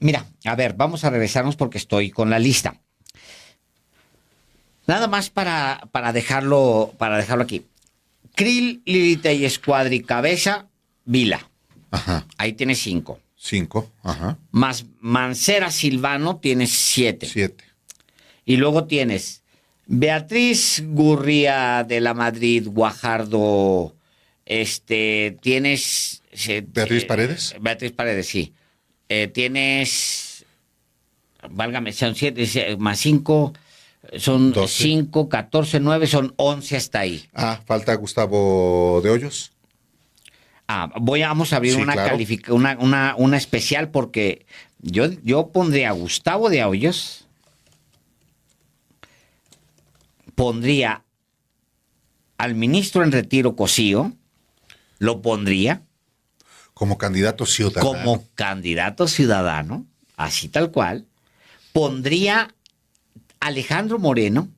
Mira, a ver, vamos a regresarnos porque estoy con la lista. Nada más para dejarlo aquí. Krill, Lilita y Escuadri Cabeza, Vila. Ajá. Ahí tienes 5. 5. Ajá. Más Mancera Silvano tienes 7. 7. Y luego tienes Beatriz Gurría de la Madrid, Guajardo, tienes... ¿Beatriz Paredes? Beatriz Paredes, sí. Tienes, válgame, son 7 más 5, son 12. 5, 14, 9, son 11 hasta ahí. Falta Gustavo de Hoyos. Vamos a abrir Sí, una claro. una especial porque yo pondría a Gustavo de Hoyos, pondría al ministro en retiro Cosío, lo pondría Como candidato ciudadano. como candidato ciudadano, así tal cual, pondría a Alejandro Moreno,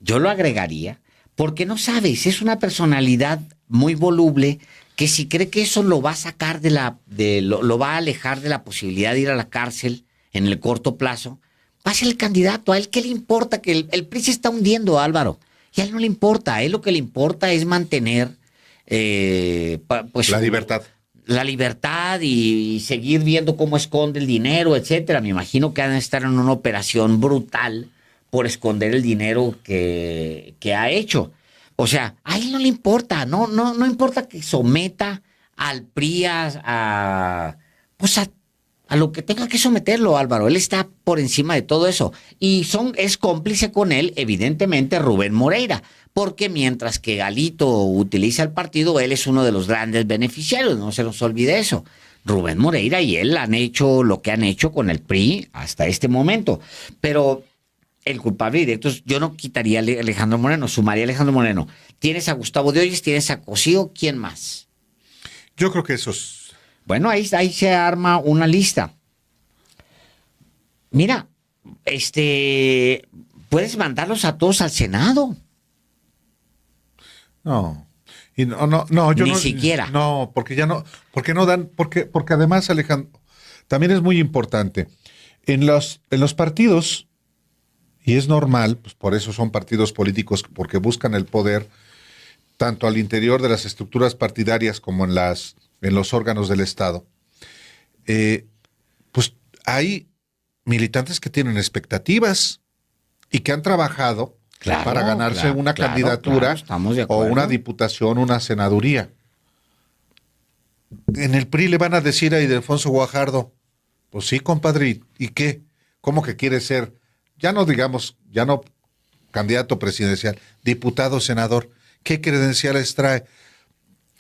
yo lo agregaría, porque no sabes, es una personalidad muy voluble que si cree que eso lo va a sacar lo va a alejar de la posibilidad de ir a la cárcel en el corto plazo, va a ser el candidato. A él qué le importa que el PRI se está hundiendo, Álvaro, y a él no le importa, a él lo que le importa es mantener pues La libertad. la libertad y seguir viendo cómo esconde el dinero, etcétera. Me imagino que han de estar en una operación brutal por esconder el dinero que ha hecho. O sea, a él no le importa, no importa que someta al PRI pues a lo que tenga que someterlo, Álvaro. Él está por encima de todo eso. Y es cómplice con él, evidentemente, Rubén Moreira. Porque mientras que Galito utiliza el partido, él es uno de los grandes beneficiarios, no se nos olvide eso. Rubén Moreira y él han hecho lo que han hecho con el PRI hasta este momento. Pero el culpable directo, yo no quitaría a Alejandro Moreno, sumaría a Alejandro Moreno. Tienes a Gustavo de Hoyos, tienes a Cosío, ¿quién más? Yo creo que esos. Bueno, ahí se arma una lista. Mira, puedes mandarlos a todos al Senado. No. Y no, yo Ni no. siquiera. No, porque ya no. Porque no dan. Porque además, Alejandro, también es muy importante. En los partidos, y es normal, pues por eso son partidos políticos, porque buscan el poder, tanto al interior de las estructuras partidarias como en los órganos del Estado. Pues hay militantes que tienen expectativas y que han trabajado para ganarse una candidatura estamos de o acuerdo. una diputación, una senaduría. En el PRI le van a decir a Ildefonso Guajardo, pues sí, compadre, ¿y qué? ¿Cómo que quiere ser? Ya no candidato presidencial, diputado, senador. ¿Qué credenciales trae?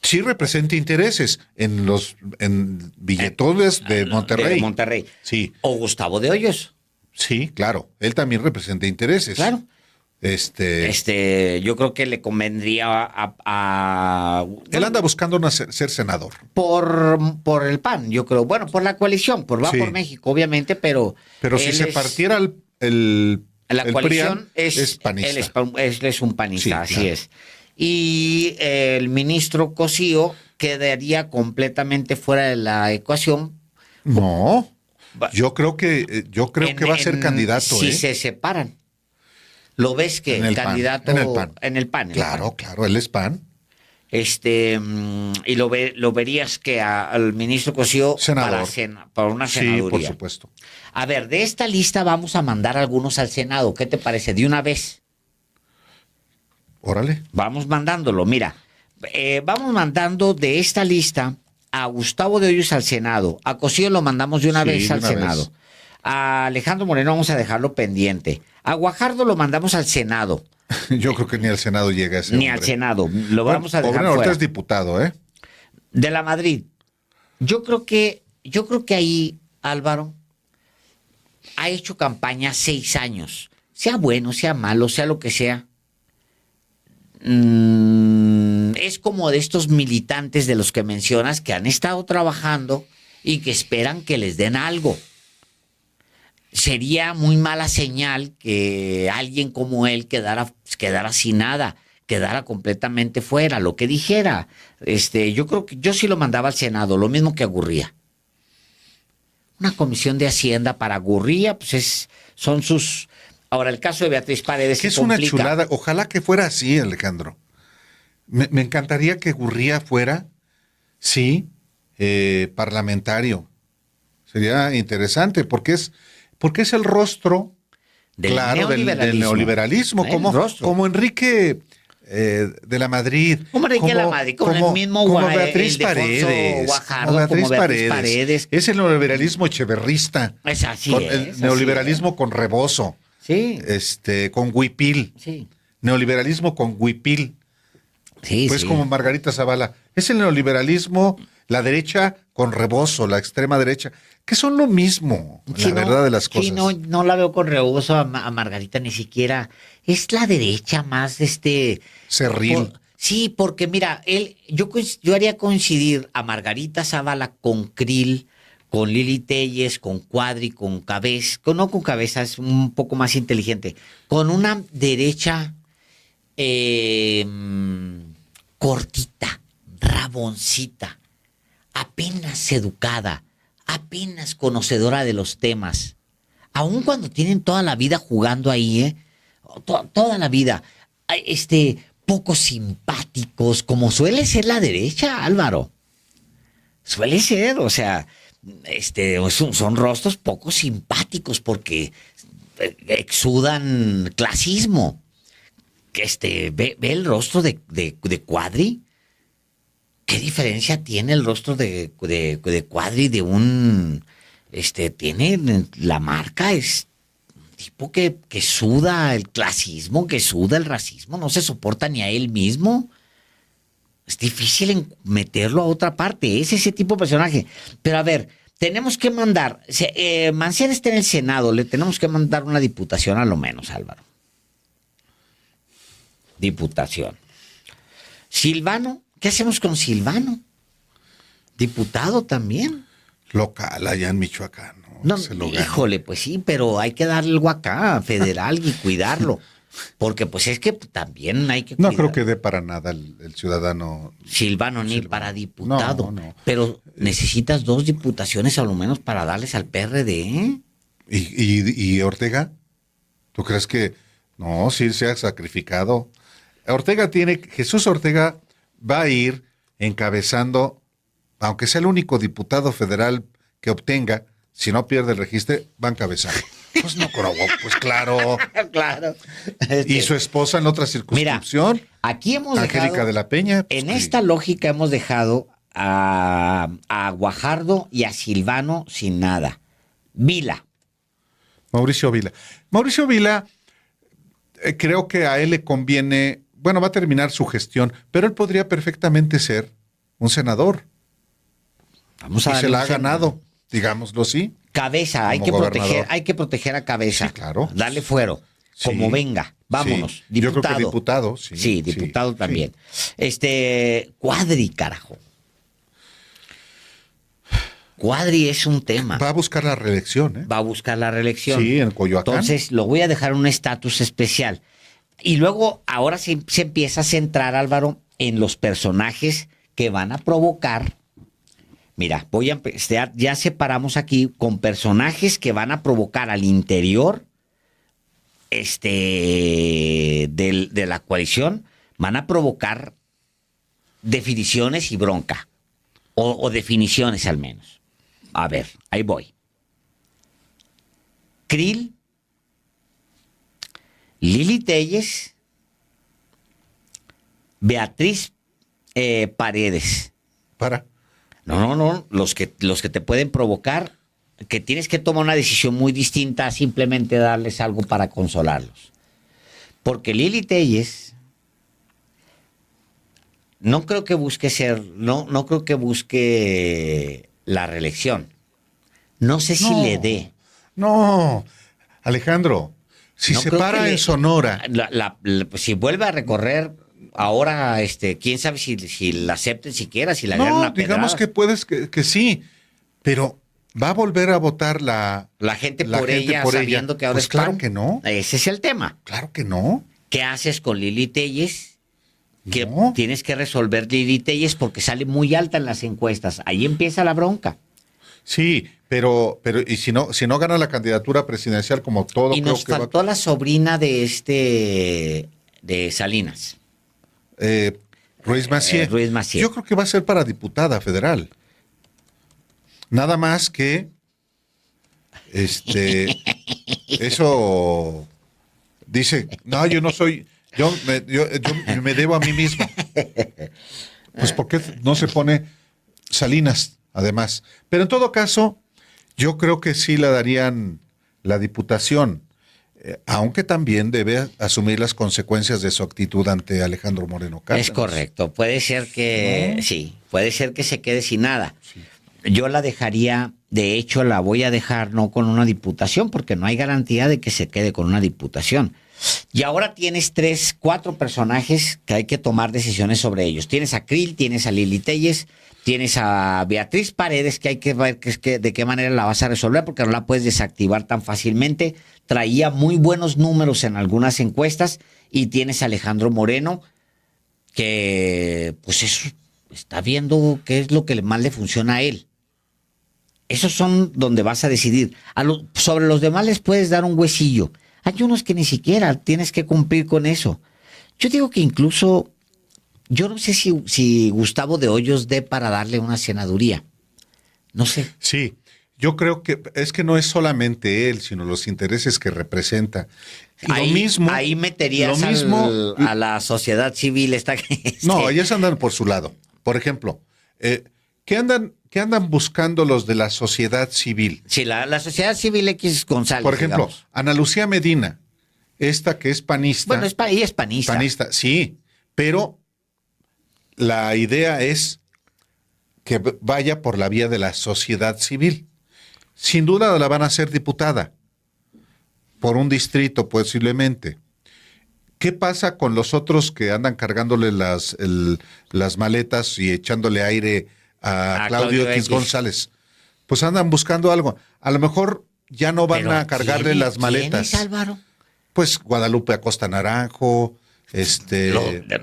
Sí representa intereses en billetones de Monterrey. De Monterrey. Sí. O Gustavo de Hoyos. Sí, claro. Él también representa intereses. Claro. Yo creo que le convendría Él anda buscando ser senador. por el PAN, yo creo. Bueno, por la coalición, por Sí. por México, obviamente, pero si se partiera la coalición PRIAN, es panista. Él es un panista, Sí, así claro. es. Y el ministro Cosío quedaría completamente fuera de la ecuación. No, yo creo que va a ser candidato. Si se separan. ¿Lo ves que En el candidato PAN. En el PAN. en el PAN? Claro, él es PAN. Y lo verías que al ministro Cosío Senador. para una senaduría. Sí, por supuesto. A ver, de esta lista vamos a mandar algunos al Senado. ¿Qué te parece? De una vez. Órale. Vamos mandándolo. Mira, vamos mandando de esta lista a Gustavo de Hoyos al Senado. A Cosío lo mandamos de una Sí, vez de al una Senado. vez. A Alejandro Moreno vamos a dejarlo pendiente. A Guajardo lo mandamos al Senado. Yo creo que ni al Senado llega ese Ni hombre. al Senado. Lo vamos a dejar Moreno ahorita fuera. es diputado, ¿eh? De la Madrid. Yo creo que ahí, Álvaro, ha hecho campaña 6 años. Sea bueno, sea malo, sea lo que sea. Es como de estos militantes de los que mencionas que han estado trabajando y que esperan que les den algo. Sería muy mala señal que alguien como él quedara sin nada, quedara completamente fuera, lo que dijera. Yo creo que yo sí lo mandaba al Senado, lo mismo que a Gurría. Una comisión de Hacienda para Gurría, pues son sus... Ahora, el caso de Beatriz Paredes Que es una chulada. Ojalá que fuera así, Alejandro. Me encantaría que Gurría fuera, sí, parlamentario. Sería interesante, porque es el rostro, del claro, del neoliberalismo, como Enrique de la Madrid. Como Enrique de la Madrid, con el mismo como Beatriz Paredes. Guajardo, como Beatriz Paredes. Es el neoliberalismo echeverrista. Es así, el neoliberalismo con rebozo. Sí. Con huipil. Sí. Neoliberalismo con huipil. Sí, pues sí. como Margarita Zavala. Es el neoliberalismo, la derecha con rebozo, la extrema derecha, que son lo mismo, Sí, la verdad de las cosas. Sí, no la veo con rebozo a Margarita ni siquiera. Es la derecha más cerril. Sí, porque mira, yo haría coincidir a Margarita Zavala con Krill, con Lili Telles, con Cuadri, con Cabeza, no con Cabeza, es un poco más inteligente, con una derecha cortita, raboncita, apenas educada, apenas conocedora de los temas, aun cuando tienen toda la vida jugando ahí, toda la vida, poco simpáticos, como suele ser la derecha, Álvaro. Suele ser, o sea, son rostros poco simpáticos porque exudan clasismo. Ve el rostro de Cuadri. ¿Qué diferencia tiene el rostro de Cuadri de un... tiene la marca, es un tipo que suda el clasismo, que suda el racismo, no se soporta ni a él mismo. Es difícil meterlo a otra parte, es ese tipo de personaje. Pero a ver, tenemos que mandar... Mancera está en el Senado, le tenemos que mandar una diputación a lo menos, Álvaro. Diputación. Silvano, ¿qué hacemos con Silvano? Diputado también. Local, allá en Michoacán. No, híjole, pues sí, pero hay que darle algo acá, federal, y cuidarlo. Porque pues es que también hay que cuidar. No creo que dé para nada el ciudadano. Silvano ni para diputado. No. Pero necesitas 2 diputaciones a lo menos para darles al PRD. ¿Y Ortega? ¿Tú crees que no, sí se ha sacrificado? Jesús Ortega va a ir encabezando, aunque sea el único diputado federal que obtenga, si no pierde el registro, va a encabezar. Pues no, pues claro. Claro. Y su esposa en otra circunscripción. Mira, aquí hemos Angélica dejado, de la Peña. Pues en esta lógica hemos dejado a Guajardo y a Silvano sin nada. Vila. Mauricio Vila, creo que a él le conviene, bueno, va a terminar su gestión, pero él podría perfectamente ser un senador. Vamos a y se la ha ganado, digámoslo así. Cabeza, hay que proteger a Cabeza. Sí, claro. Darle fuero, sí, como venga. Vámonos. Sí. Diputado. Yo creo que diputado, sí. Sí, diputado sí, también. Sí. Cuadri, carajo. Cuadri es un tema. Va a buscar la reelección, ¿eh? Va a buscar la reelección. Sí, en Coyoacán. Entonces, lo voy a dejar un estatus especial. Y luego, ahora se empieza a centrar, Álvaro, en los personajes que van a provocar. Mira, voy a empezar, ya separamos aquí con personajes que van a provocar al interior de la coalición, van a provocar definiciones y bronca. O definiciones al menos. A ver, ahí voy. Krill, Lili Telles, Beatriz Paredes. No, los que te pueden provocar, que tienes que tomar una decisión muy distinta a simplemente darles algo para consolarlos. Porque Lili Telles no creo que busque la reelección. No sé si le dé. No, Alejandro, si no se para en Sonora. Si vuelve a recorrer ahora, quién sabe si la acepten siquiera, si la agarran una pedrada. Digamos que puedes que sí, pero va a volver a votar la gente por ella, sabiendo que ahora pues claro que no. Ese es el tema. Claro que no. ¿Qué haces con Lili Telles? Que no. Tienes que resolver Lili Telles porque sale muy alta en las encuestas. Ahí empieza la bronca. Sí, pero y si no gana la candidatura presidencial como todo Y creo nos que va, faltó la sobrina de Salinas, Ruiz Massieu. Ruiz Massieu. Yo creo que va a ser para diputada federal. Nada más que eso dice, no, yo no soy, yo me debo a mí mismo. Pues ¿por qué no se pone Salinas, además? Pero en todo caso, yo creo que sí le darían la diputación, aunque también debe asumir las consecuencias de su actitud ante Alejandro Moreno Cárdenas. Es correcto. Puede ser que, sí, puede ser que se quede sin nada. Yo la dejaría, de hecho la voy a dejar no con una diputación, porque no hay garantía de que se quede con una diputación. Y ahora tienes 4 personajes que hay que tomar decisiones sobre ellos. Tienes a Krill, tienes a Lili Telles, tienes a Beatriz Paredes, que hay que ver de qué manera la vas a resolver, porque no la puedes desactivar tan fácilmente. Traía muy buenos números en algunas encuestas. Y tienes a Alejandro Moreno, que pues eso, está viendo qué es lo que más le funciona a él. Esos son donde vas a decidir. Sobre los demás les puedes dar un huesillo. Hay unos que ni siquiera tienes que cumplir con eso. Yo digo que incluso, yo no sé si Gustavo de Hoyos dé para darle una senaduría. No sé. Sí, yo creo que es que no es solamente él, sino los intereses que representa. Y ahí meterías a la sociedad civil. No, ellos andan por su lado. Por ejemplo, ¿qué andan buscando los de la sociedad civil? Sí, la sociedad civil X González. Por ejemplo, digamos. Ana Lucía Medina, esta que es panista. Bueno, ella es panista. Panista, sí, pero la idea es que vaya por la vía de la sociedad civil. Sin duda la van a hacer diputada por un distrito posiblemente. ¿Qué pasa con los otros que andan cargándole las maletas y echándole aire a Claudio X González? Pues andan buscando algo. A lo mejor ya no van a cargarle las maletas. ¿Quién es, Álvaro? Pues Guadalupe Acosta Naranjo,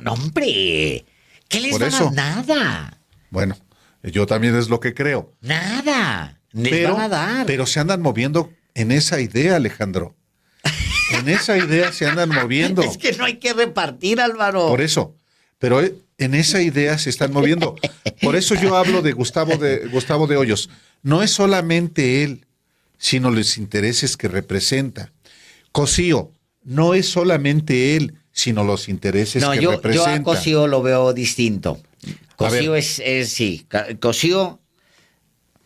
No, hombre. ¿Qué les Por van eso. a nada? Bueno, yo también es lo que creo. Nada. Les van a dar. Pero se andan moviendo en esa idea, Alejandro. En esa idea se andan moviendo. Es que no hay que repartir, Álvaro. Por eso. Pero en esa idea se están moviendo. Por eso yo hablo de Gustavo de Hoyos. No es solamente él, sino los intereses que representa. Cosío, no es solamente él, sino los intereses que representa. Yo a Cosío lo veo distinto. Cosío sí. Cosío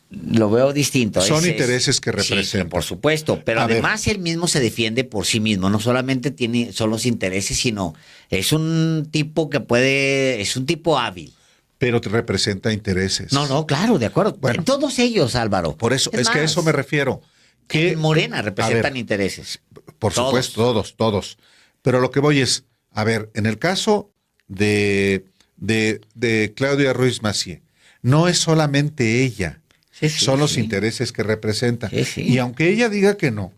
lo veo distinto. Son intereses que representa. Sí, por supuesto, pero además él mismo se defiende por sí mismo. No solamente son los intereses, sino es un tipo es un tipo hábil. Pero te representa intereses. No, claro, de acuerdo. Bueno, todos ellos, Álvaro. Por eso, es que a eso me refiero. Que en Morena representan intereses. Por supuesto, todos. Pero lo que voy es, a ver, en el caso de Claudia Ruiz Massieu, no es solamente ella. Son los intereses que representa. Y aunque ella diga que no,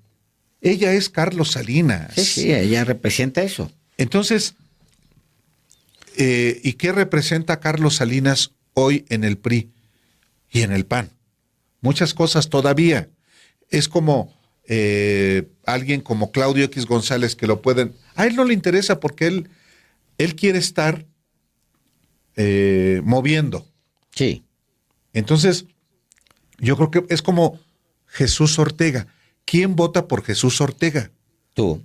ella es Carlos Salinas. Sí, ella representa eso. Entonces, ¿y qué representa Carlos Salinas hoy en el PRI y en el PAN? Muchas cosas todavía. Es como alguien como Claudio X González que lo pueden... A él no le interesa porque él quiere estar moviendo. Sí. Entonces, yo creo que es como Jesús Ortega. ¿Quién vota por Jesús Ortega? Tú.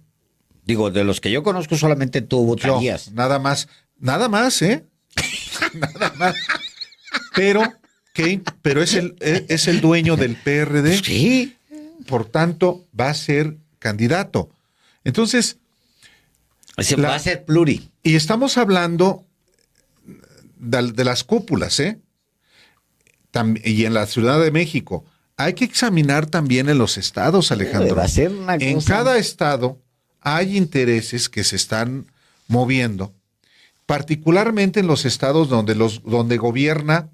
Digo, de los que yo conozco, solamente tú votarías. Yo, nada más, nada más. Nada más. Pero es el dueño del PRD. Sí. Por tanto, va a ser candidato. Entonces... va a ser pluri. Y estamos hablando de las cúpulas, y en la Ciudad de México. Hay que examinar también en los estados, Alejandro. Va a ser una cosa. En cada estado hay intereses que se están moviendo, particularmente en los estados donde gobierna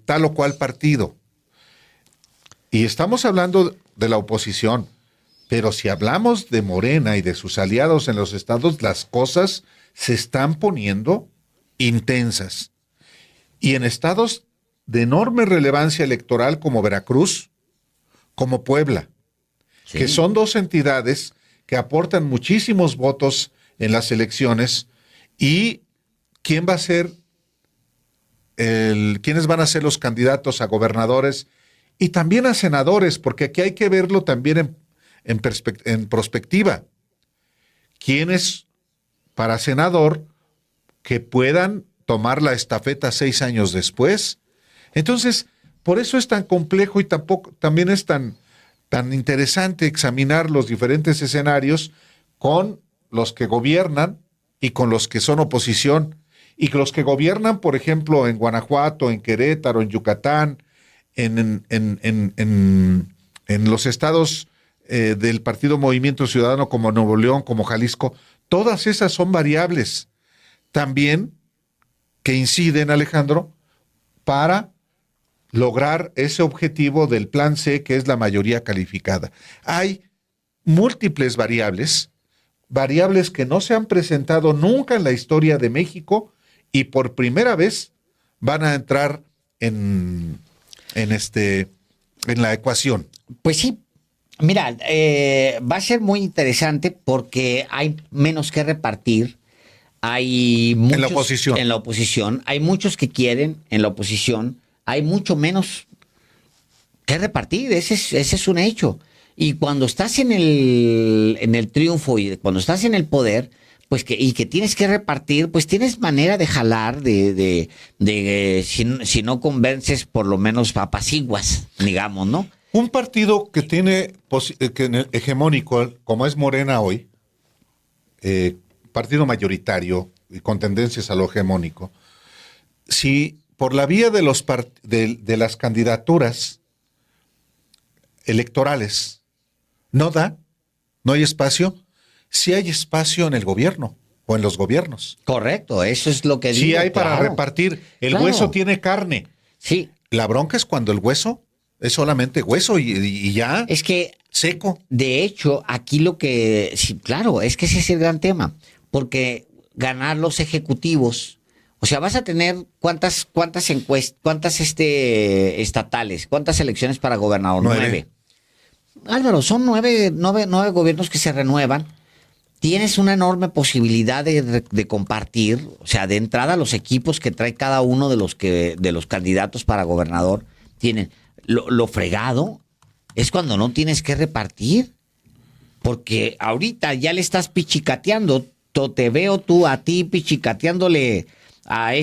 tal o cual partido. Y estamos hablando de la oposición, pero si hablamos de Morena y de sus aliados en los estados, las cosas se están poniendo intensas. Y en estados de enorme relevancia electoral como Veracruz, como Puebla, Sí. que son dos entidades que aportan muchísimos votos en las elecciones. ¿Y quién va a ser quiénes van a ser los candidatos a gobernadores y también a senadores? Porque aquí hay que verlo también en perspectiva. ¿Quiénes para senador que puedan tomar la estafeta 6 años después? Entonces, por eso es tan complejo y también es tan interesante examinar los diferentes escenarios con los que gobiernan y con los que son oposición. Y los que gobiernan, por ejemplo, en Guanajuato, en Querétaro, en Yucatán, en los estados del Partido Movimiento Ciudadano como Nuevo León, como Jalisco, todas esas son variables también que inciden, Alejandro, para lograr ese objetivo del Plan C, que es la mayoría calificada. Hay múltiples variables que no se han presentado nunca en la historia de México y por primera vez van a entrar en la ecuación. Pues sí, mira, va a ser muy interesante porque hay menos que repartir. Hay muchos En la oposición. En la oposición. Hay muchos que quieren en la oposición. Hay mucho menos que repartir. Ese es un hecho. Y cuando estás en el triunfo y cuando estás en el poder, pues y que tienes que repartir, pues tienes manera de jalar, si no convences, por lo menos apaciguas, digamos, ¿no? Un partido que tiene hegemónico, como es Morena hoy, partido mayoritario y con tendencias a lo hegemónico, si por la vía de las candidaturas electorales no hay espacio, sí hay espacio en el gobierno o en los gobiernos. Correcto, eso es lo que digo. Sí hay para claro. repartir. El Claro. hueso tiene carne. Sí. La bronca es cuando el hueso es solamente hueso y ya Es que, seco. de hecho, aquí lo que... Sí, claro, es que ese es el gran tema. Porque ganar los ejecutivos... O sea, vas a tener cuántas encuestas, cuántas estatales, cuántas elecciones para gobernador. 9. Álvaro, son nueve gobiernos que se renuevan. Tienes una enorme posibilidad de compartir, o sea, de entrada los equipos que trae cada uno de los candidatos para gobernador tienen. Lo fregado es cuando no tienes que repartir, porque ahorita ya le estás pichicateando. Te veo a ti pichicateándole a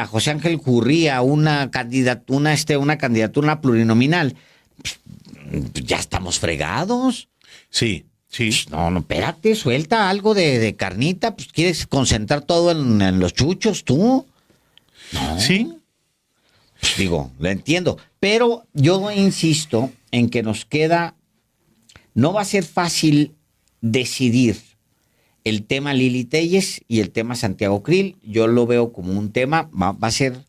José Ángel Gurría una candidatura plurinominal. Ya estamos fregados. Sí. No, espérate, suelta algo de carnita. Pues quieres concentrar todo en los chuchos, tú. No. Sí. Pues digo, lo entiendo. Pero yo insisto en que no va a ser fácil decidir el tema Lili Téllez y el tema Santiago Krill. Yo lo veo como un tema, va a ser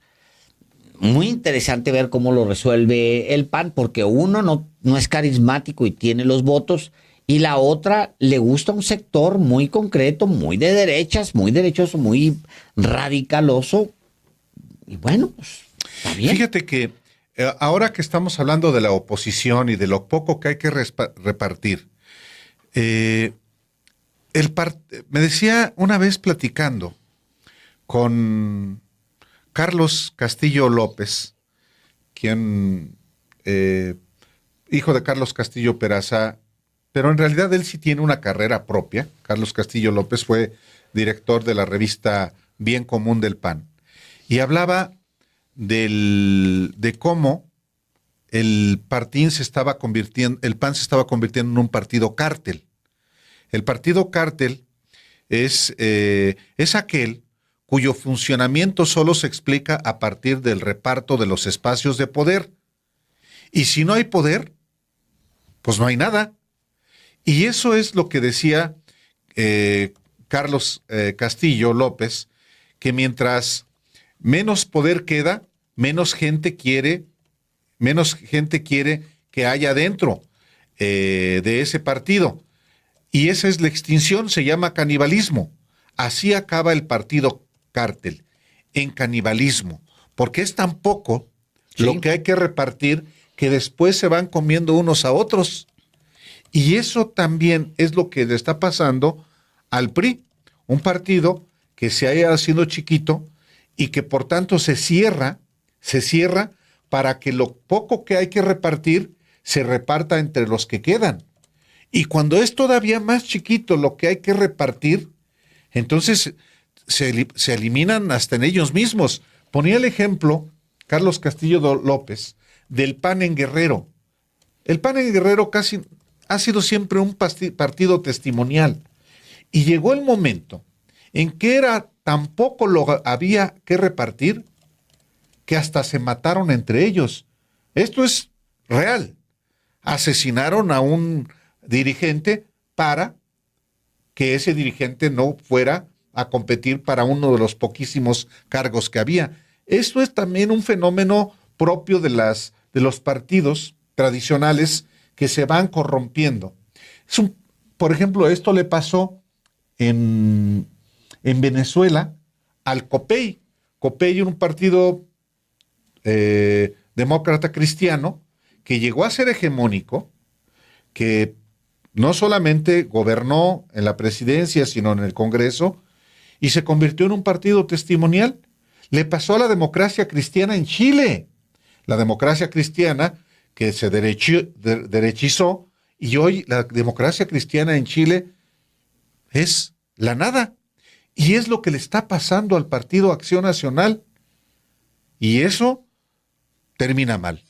muy interesante ver cómo lo resuelve el PAN, porque uno no es carismático y tiene los votos, y la otra le gusta un sector muy concreto, muy de derechas, muy derechoso, muy radicaloso. Y bueno, pues está bien. Fíjate que ahora que estamos hablando de la oposición y de lo poco que hay que repartir, me decía una vez platicando con Carlos Castillo López, quien, hijo de Carlos Castillo Peraza, pero en realidad él sí tiene una carrera propia. Carlos Castillo López fue director de la revista Bien Común del PAN. Y hablaba de cómo el PAN se estaba convirtiendo en un partido cártel. El partido cártel es aquel cuyo funcionamiento solo se explica a partir del reparto de los espacios de poder. Y si no hay poder, pues no hay nada. Y eso es lo que decía Carlos Castillo López, que mientras menos poder queda, menos gente quiere que haya dentro de ese partido. Y esa es la extinción, se llama canibalismo. Así acaba el partido cártel, en canibalismo, porque es tan poco Sí. lo que hay que repartir, que después se van comiendo unos a otros. Y eso también es lo que le está pasando al PRI, un partido que se haya haciendo chiquito y que por tanto se cierra para que lo poco que hay que repartir se reparta entre los que quedan. Y cuando es todavía más chiquito lo que hay que repartir, entonces se eliminan hasta en ellos mismos. Ponía el ejemplo Carlos Castillo López del PAN en Guerrero. El PAN en Guerrero casi ha sido siempre un partido testimonial. Y llegó el momento en que tan poco lo había que repartir que hasta se mataron entre ellos. Esto es real. Asesinaron a un dirigente para que ese dirigente no fuera a competir para uno de los poquísimos cargos que había. Esto es también un fenómeno propio de los partidos tradicionales que se van corrompiendo. Por ejemplo, esto le pasó en Venezuela al COPEI. COPEI era un partido demócrata cristiano que llegó a ser hegemónico, que no solamente gobernó en la presidencia, sino en el Congreso, y se convirtió en un partido testimonial. Le pasó a la democracia cristiana en Chile. La democracia cristiana que se derechizó, y hoy la democracia cristiana en Chile es la nada. Y es lo que le está pasando al Partido Acción Nacional. Y eso termina mal.